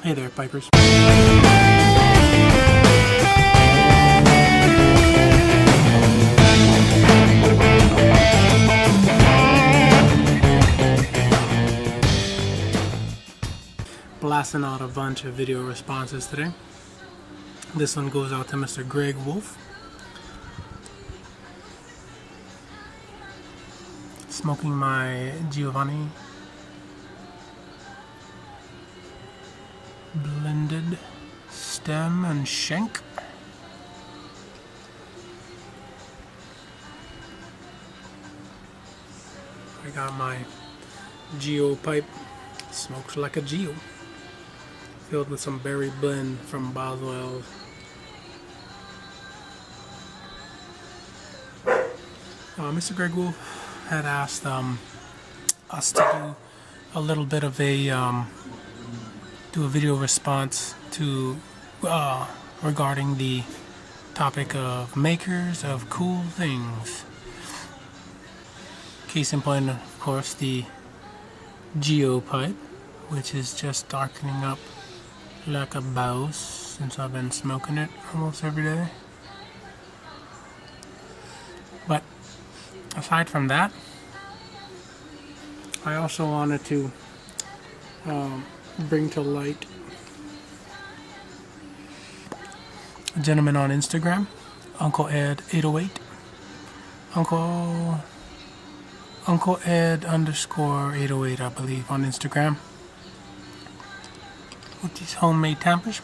Hey there, Pipers. Blasting out a bunch of video responses today. This one goes out to Mr. Greg Wolf. Smoking my Giovanni blended stem and shank. I got my Geo pipe, smokes like a Geo, filled with some berry blend from Boswell's. Mr. Greg Wolf had asked us to do a little bit of a do a video response to regarding the topic of makers of cool things. Case in point, of course, the Geo pipe, which is just darkening up like a Bose since I've been smoking it almost every day. But aside from that, I also wanted to bring to light a gentleman on Instagram, Uncle Ed 808, Uncle Ed _ 808, I believe, on Instagram, with these homemade tampers.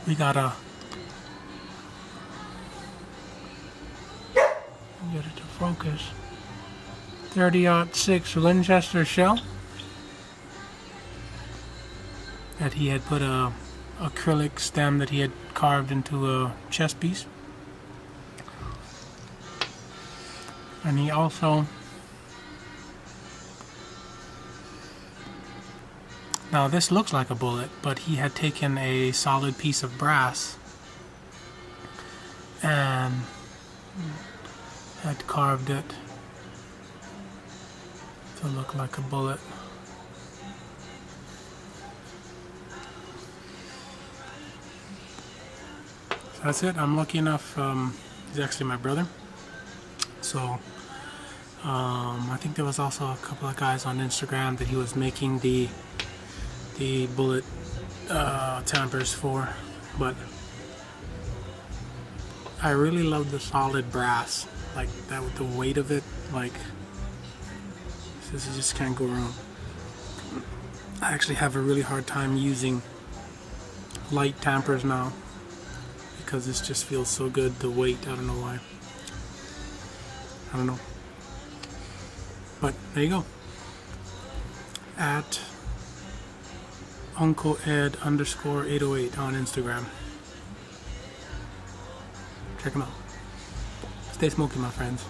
We got a, get it to focus, 30-06 Winchester shell that he had put a acrylic stem that he had carved into a chest piece. And he also, now this looks like a bullet, but he had taken a solid piece of brass and had carved it to look like a bullet. So that's it. I'm lucky enough, he's actually my brother, so I think there was also a couple of guys on Instagram that he was making the bullet tampers for, but I really love the solid brass, like that with the weight of it, like this, you just can't go wrong. I actually have a really hard time using light tampers now because this just feels so good, the weight, I don't know why. I don't know. But there you go. At Uncle Ed _ 808 on Instagram. Check him out. Stay smoky, my friends.